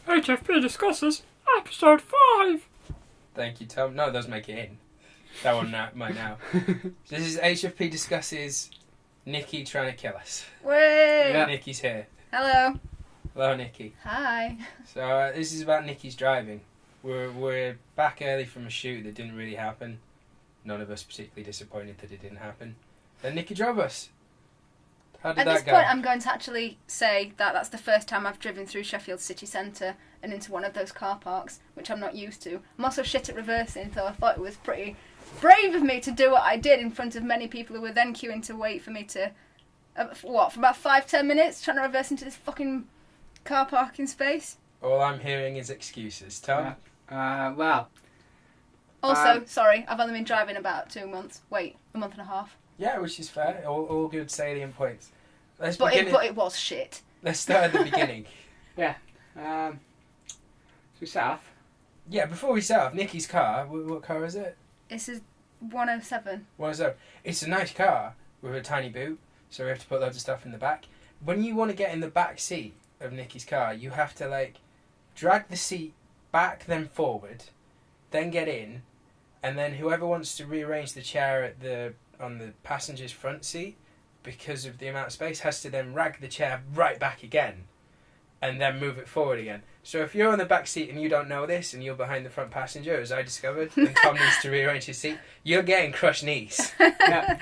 HFP discusses episode 5. Thank you, Tom. No, those make it in. That one might now. This is HFP discusses Nikki trying to kill us. Way! Yeah. Nikki's here. Hello. Hello, Nikki. Hi. So this is about Nikki's driving. We're back early from a shoot that didn't really happen. None of us particularly disappointed that it didn't happen. Then Nikki drove us. How did At that this go? point, I'm going to actually say that that's the first time I've driven through Sheffield city centre and into one of those car parks, which I'm not used to. I'm also shit at reversing, so I thought it was pretty brave of me to do what I did in front of many people who were then queuing to wait for me to, for about 5-10 minutes, trying to reverse into this fucking car parking space. All I'm hearing is excuses. Tom? Well. Also, sorry, I've only been driving about 2 months. Wait, a month and a half. Yeah, which is fair. All good salient points. But it was shit. Let's start at the beginning. Yeah. So we set off. Yeah, before we start off, Nikki's car, what car is it? This is 107. 107. It's a nice car with a tiny boot, so we have to put loads of stuff in the back. When you want to get in the back seat of Nikki's car, you have to drag the seat back then forward, then get in, and then whoever wants to rearrange the chair on the passenger's front seat, because of the amount of space, has to then rag the chair right back again and then move it forward again. So if you're on the back seat and you don't know this and you're behind the front passenger, as I discovered, and Tom needs to rearrange his seat, you're getting crushed knees. Yeah.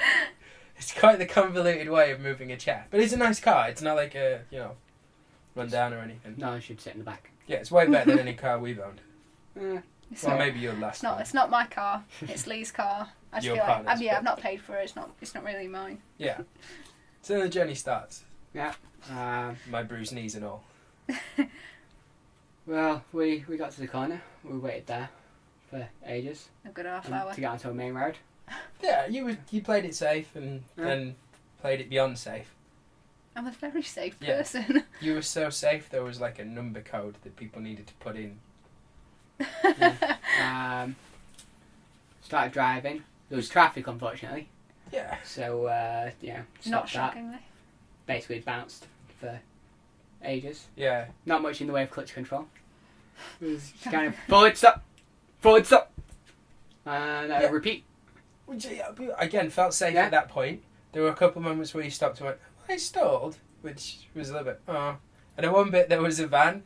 It's quite the convoluted way of moving a chair. But it's a nice car. It's not like a, run down or anything. No, I should sit in the back. Yeah, it's way better than any car we've owned. Well, maybe your last one. It's not my car. It's Lee's car. I just Your feel like partner's I've not paid for it. It's not really mine. Yeah. So then the journey starts. Yeah. My bruised knees and all. Well, we got to the corner. We waited there for ages. A good half hour. To get onto a main road. Yeah, you played it safe and then played it beyond safe. I'm a very safe Yeah. person. You were so safe there was a number code that people needed to put in. Started driving. There was traffic, unfortunately. Yeah. So, Not stopped that. shockingly. Basically bounced for ages. Yeah. Not much in the way of clutch control. It was kind of forward stop, and repeat. Which, again, felt safe at that point. There were a couple of moments where you stopped and went, I stalled, which was a little bit, And in one bit there was a van,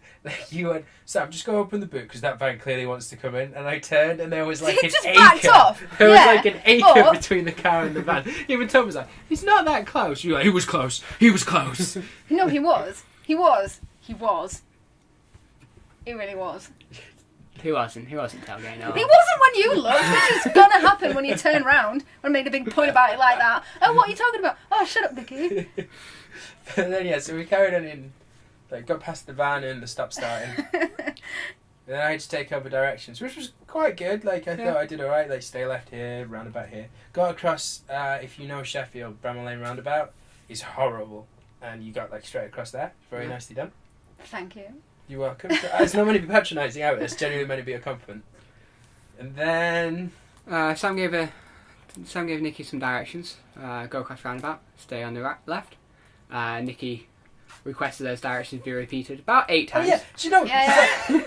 you went, Sam, just go open the boot because that van clearly wants to come in. And I turned and there was an just acre. backed off. There Yeah, was an acre but- between the car and the van. Even Tom was like, he's not that close. You're like, he was close. He was close. No, he was. He was. He was. He really was. He wasn't tailgating. No. He wasn't when you looked, which is gonna happen when you turn round. I made a big point about it like that. Oh, what are you talking about? Oh, shut up, Nikki. But then, so we carried on in, got past the van and the stop starting. And then I had to take over directions, which was quite good. I thought I did alright. Stay left here, roundabout here. Got across, if you know Sheffield, Bramall Lane roundabout is horrible. And you got straight across there. Very nicely done. Thank you. You're welcome. It's not meant to be patronising out. It's genuinely meant to be a compliment. And then Sam gave Nikki some directions. Go across roundabout, stay on the left. Nikki requested those directions be repeated about 8 times. Oh yeah, do you know?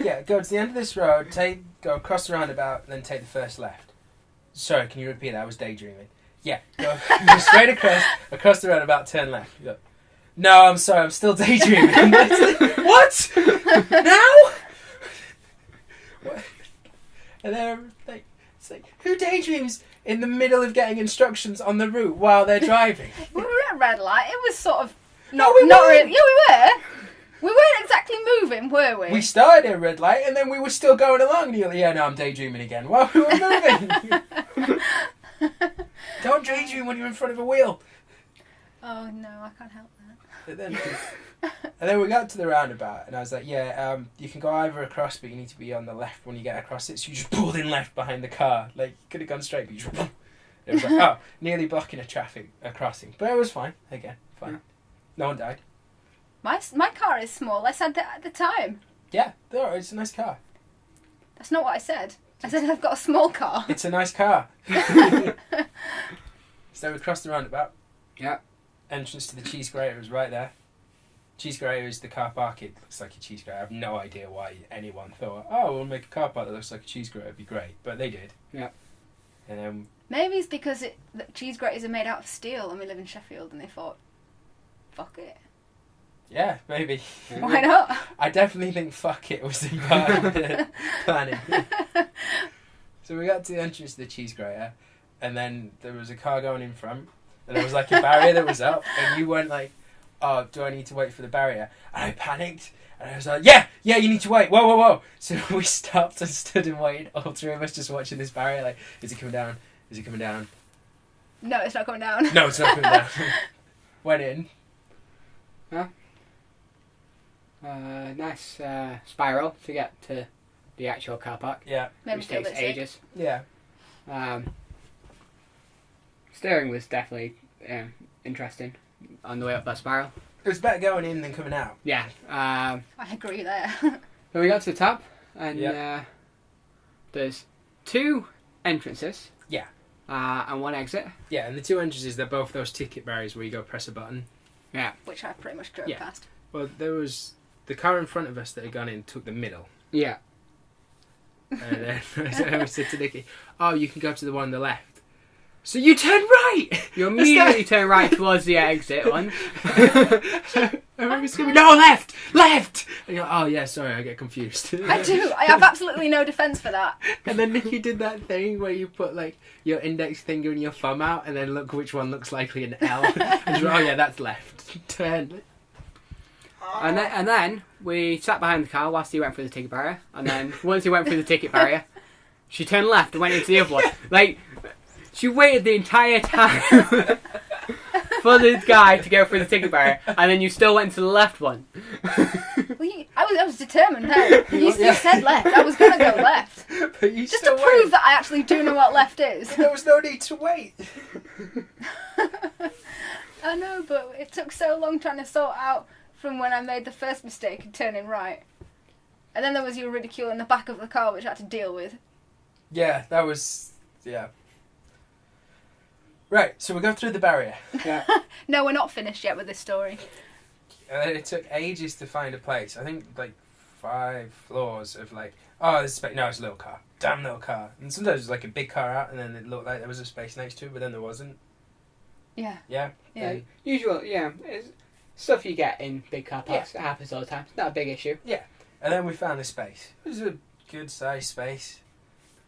Yeah. Go to the end of this road, go across the roundabout, and then take the first left. Sorry, can you repeat that? I was daydreaming. Yeah, go straight across the roundabout, turn left. You go, no, I'm sorry, I'm still daydreaming. What? Now? What? And then it's who daydreams in the middle of getting instructions on the route while they're driving? We were at red light. It was sort of No, we not weren't. really. Yeah, we were. We weren't exactly moving, were we? We started at a red light and then we were still going along. And you're like, yeah, no, I'm daydreaming again. While we were moving. Don't daydream when you're in front of a wheel. Oh no, I can't help that. And then we got to the roundabout and I was like, you can go either across, but you need to be on the left when you get across it. So you just pulled in left behind the car. You could have gone straight, but you just... It was nearly blocking a crossing. But it was fine. Again, fine. Yeah. No one died. My car is small. I said that at the time. Yeah, it's a nice car. That's not what I said. I said I've got a small car. It's a nice car. So we crossed the roundabout. Yeah. Entrance to the cheese grater was right there. cheese grater is the car park. It looks like a cheese grater. I have no idea why anyone thought, oh, we'll make a car park that looks like a cheese grater. It'd be great. But they did. Yeah. And then... Maybe it's because the cheese graters are made out of steel and we live in Sheffield and they thought, fuck it. Yeah, maybe. Why not? I definitely think fuck it was in part of the planning. So we got to the entrance of the cheese grater, and then there was a car going in front, and there was like a barrier that was up, and you went like, oh, do I need to wait for the barrier? And I panicked, and I was like, yeah, you need to wait, whoa. So we stopped and stood and waited, all three of us just watching this barrier, like, is it coming down? Is it coming down? No, it's not coming down. No, it's not coming down. Went in. Huh? Nice spiral to get to the actual car park. Yeah. Maybe Which feel a takes bit sick. ages. Yeah. Steering was definitely interesting on the way up that spiral. It was better going in than coming out. Yeah. I agree there. So we got to the top, and Yeah. there's 2 entrances. Yeah. And 1 exit. Yeah, and the 2 entrances, they're both those ticket barriers where you go press a button. Yeah. Which I pretty much drove Yeah. past. Well, there was... The car in front of us that had gone in took the middle. Yeah. And then I said to Nikki, oh, you can go to the one on the left. So you turn right! You immediately turn right towards the exit one. I remember screaming, no, left! And you're like, oh, yeah, sorry, I get confused. I do. I have absolutely no defence for that. And then Nikki did that thing where you put, like, your index finger and your thumb out and then look which one looks likely an L. And you're like, oh, yeah, that's left. Turn. And then we sat behind the car whilst he went through the ticket barrier. And then once he went through the ticket barrier, she turned left and went into the other one. Like, she waited the entire time for the guy to go through the ticket barrier, and then you still went to the left one. Well, I was determined. No, you said left. I was going to go left. But you Just still to prove wait. that I actually do know what left is. There was no need to wait. I know, but it took so long trying to sort out from when I made the first mistake of turning right. And then there was your ridicule in the back of the car, which I had to deal with. Yeah, that was... Yeah. Right, so we go through the barrier. Yeah. No, we're not finished yet with this story. And it took ages to find a place. I think, like, 5 floors of, like, oh, there's space. No, it's a little car. Damn little car. And sometimes there's, like, a big car out, and then it looked like there was a space next to it, but then there wasn't. Yeah. Yeah? Yeah. Usual, yeah. It's stuff you get in big car parks. It happens all the time. It's not a big issue. Yeah. And then we found a space. It was a good-sized space.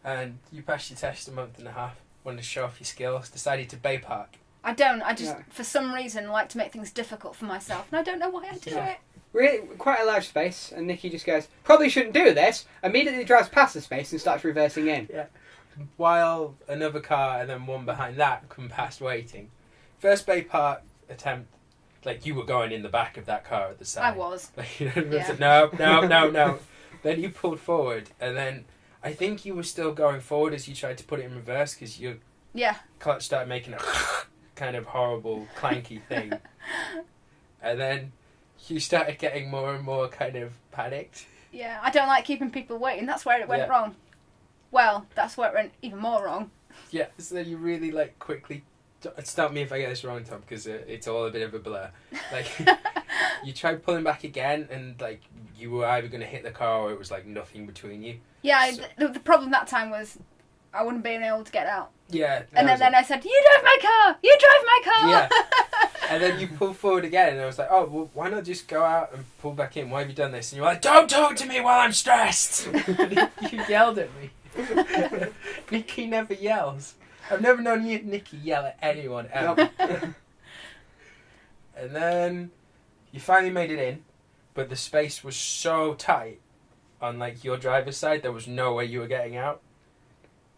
And you passed your test a month and a half. Wanted to show off your skills. Decided to bay park. I don't. I just, Yeah. for some reason, like to make things difficult for myself. And I don't know why I do it. Really, quite a large space, and Nikki just goes, probably shouldn't do this, immediately drives past the space and starts reversing in. Yeah. While another car and then one behind that come past waiting. First bay park attempt, like you were going in the back of that car at the side. I was. Like, you know, Yeah. said, no. Then you pulled forward, and then I think you were still going forward as you tried to put it in reverse because your Yeah. clutch started making a kind of horrible clanky thing. And then you started getting more and more kind of panicked. Yeah. I don't like keeping people waiting. That's where it went Yeah. wrong. Well, that's where it went even more wrong. Yeah, so then you really like quickly... Stop me if I get this wrong, Tom, because it's all a bit of a blur. Like, you tried pulling back again, and like you were either going to hit the car or it was like nothing between you. Yeah. So- The problem that time was I wouldn't be able to get out. Yeah. And that then was I said, "You drive my car. You drive my car." Yeah. And then you pulled forward again, and I was like, oh, well, why not just go out and pull back in? Why have you done this? And you were like, don't talk to me while I'm stressed! You yelled at me. Nikki never yells. I've never known Nikki yell at anyone ever. And then you finally made it in, but the space was so tight on like your driver's side, there was no way you were getting out.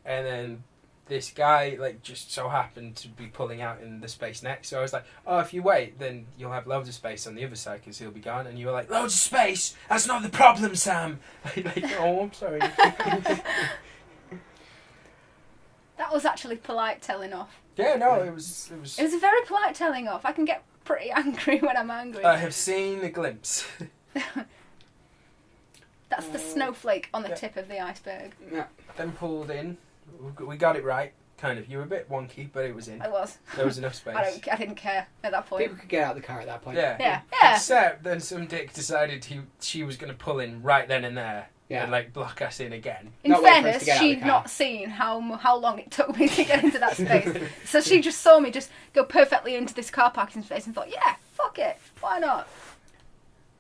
And then this guy like just so happened to be pulling out in the space next, so I was like, oh, if you wait then you'll have loads of space on the other side because he'll be gone. And you were like, loads of space? That's not the problem, Sam. Like, oh, I'm sorry. That was actually polite telling off. Yeah, no, it was It was a very polite telling off. I can get pretty angry when I'm angry. I have seen a glimpse. That's the snowflake on the Yeah. tip of the iceberg. Yeah. Then pulled in. We got it right. kind of. You were a bit wonky, but it was in. I was. There was enough space. I didn't care at that point. People could get out of the car at that point. Yeah. Yeah. Except then some dick decided she was going to pull in right then and there. Yeah. And like block us in again. In Not wait for us fairness, to get out of the she'd car. not seen how long it took me to get into that space. So she just saw me just go perfectly into this car parking space and thought, yeah, fuck it, why not?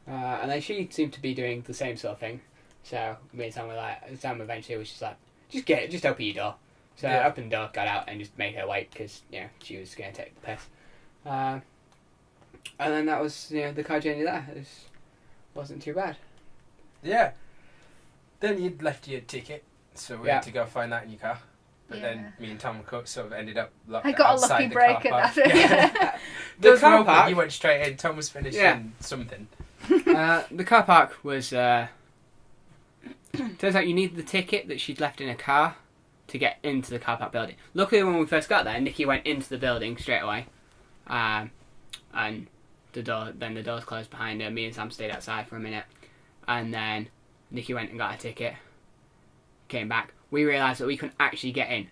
And then she seemed to be doing the same sort of thing. So me and Sam were like, Sam eventually was just like, just open your door. So I opened the door, got out, and just made her wait because she was going to take the piss. And then that was the car journey there. It wasn't too bad. Yeah. Then you'd left your ticket, so we had to go find that in your car. But then me and Tom Cook sort of ended up locked I got a outside lucky the break car at park. that. Yeah. The The car car park- You went straight in. Tom was finishing something. The car park was... turns out you needed the ticket that she'd left in her car to get into the car park building. Luckily, when we first got there, Nikki went into the building straight away. And the doors closed behind her. Me and Sam stayed outside for a minute. And then Nikki went and got her ticket. Came back. We realised that we couldn't actually get in.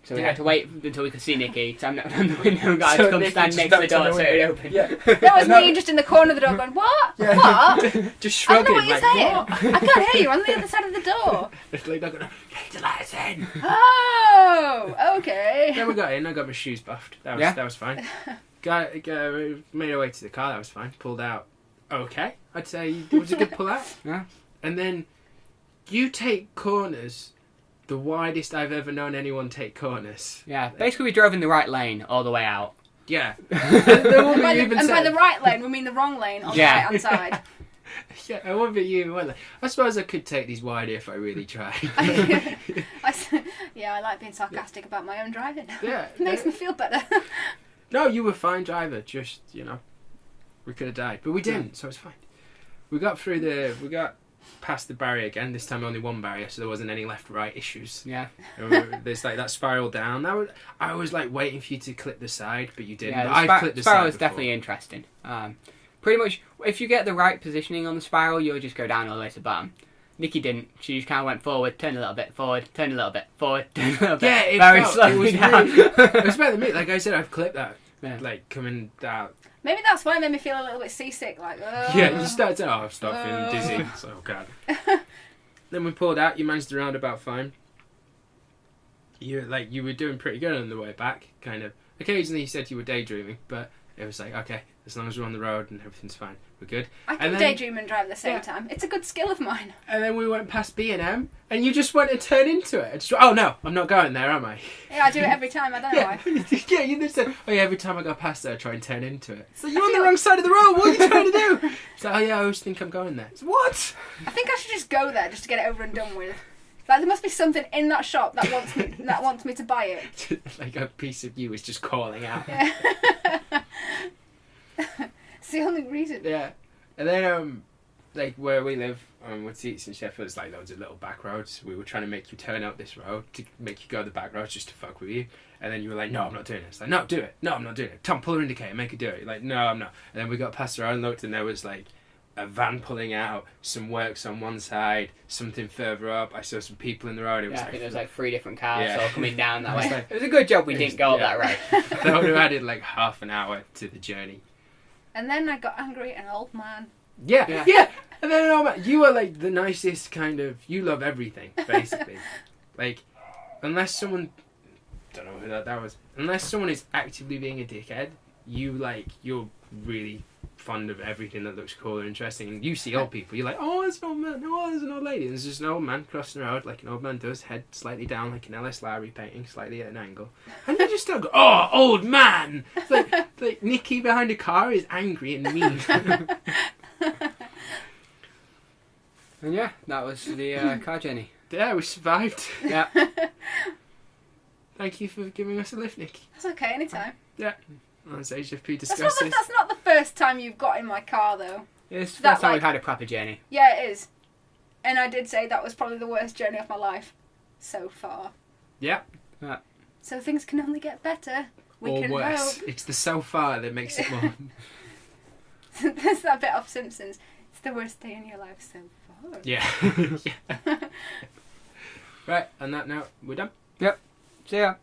So we had to wait until we could see Nikki. Sam knocked on the window and got her to come Nikki stand just next to the knocked on door so the it would open. Yeah. That was me just in the corner of the door going, what? Yeah. What? Just I don't shrugging. know what you're like, saying. What? I can't hear you on the other side of the door. It's like not gonna get the lights in. Oh, okay. Then we got in. I got my shoes buffed. That was fine. Made our way to the car. That was fine. Pulled out. Okay, I'd say it was a good pull out. Yeah. And then you take corners. The widest I've ever known anyone take corners. Yeah, basically we drove in the right lane all the way out. Yeah. There will be By even by said. the right lane, we mean the wrong lane on Yeah. the right-hand side. Yeah, I won't be you. Won't I suppose I could take these wider if I really tried. Yeah, I like being sarcastic about my own driving. Yeah. It makes me feel better. No, you were a fine driver. Just we could have died, but we didn't, so it's fine. We got past the barrier again. This time only one barrier, so there wasn't any left-right issues. Yeah. There's like that spiral down. I was like waiting for you to clip the side, but you didn't. Yeah, But I've clipped the spiral side is before. definitely interesting. Pretty much, if you get the right positioning on the spiral, you'll just go down all the way to the bottom. Nikki didn't. She just kind of went forward, turned a little bit, forward, turned a little bit, forward, turned a little bit. Yeah, very it slowly was down. it was better than me. Like I said, I've clipped that. Yeah. Like coming down. Maybe that's why it made me feel a little bit seasick. Like, Yeah, you start to. I've started feeling dizzy. So God. Then we pulled out. You managed the roundabout fine. You were doing pretty good on the way back. Kind of. Occasionally, you said you were daydreaming, but it was like, okay, as long as we're on the road and everything's fine, we're good. I can daydream and drive at the same time. It's a good skill of mine. And then we went past B&M, and you just went to turn into it. Just, oh no, I'm not going there, am I? Yeah, I do it every time. I don't know why. Yeah, you just said, oh yeah, every time I go past there, I try and turn into it. So you're on the wrong side of the road. What are you trying to do? So, oh yeah, I always think I'm going there. So, what? I think I should just go there just to get it over and done with. Like, there must be something in that shop that wants me to buy it. Like a piece of you is just calling out. Yeah. It's the only reason. Yeah. And then, like where we live, with seats in Sheffield, it's like loads of little back roads. We were trying to make you turn out this road to make you go the back roads just to fuck with you. And then you were like, no, I'm not doing it. It's like, no, do it. No, I'm not doing it. Tom, pull her indicator, make her do it. You're like, no, I'm not. And then we got past the road and looked, and there was like a van pulling out, some works on one side, something further up. I saw some people in the road. It was Yeah, I like, think there was like 3 different cars Yeah. all coming down that It was way. like- It was a good job we didn't go up that road. that would have added like half an hour to the journey. And then I got angry at an old man. Yeah. And then you are like the nicest kind of. You love everything, basically. Like, unless someone, don't know who that was. Unless someone is actively being a dickhead, you're really fond of everything that looks cool and interesting. And you see old people, you're like, oh, there's an old man. Oh, there's an old lady. And there's just an old man crossing the road like an old man does, head slightly down like an L.S. Lowry painting, slightly at an angle. And you just don't go, oh, old man. It's like Nikki behind a car is angry and mean. And yeah, that was the car journey. Yeah, we survived. Yeah. Thank you for giving us a lift, Nikki. That's okay, anytime. That's HFP That's discusses. not the first time you've got in my car, though. It's the That, first time like- we've had a proper journey. Yeah, it is. And I did say that was probably the worst journey of my life so far. Yeah. So things can only get better. We Or can worse. hope. It's the so far that makes it more. There's that bit of Simpsons. It's the worst day in your life so far. Yeah. Yeah. Right, on that note, we're done. Yep. See ya.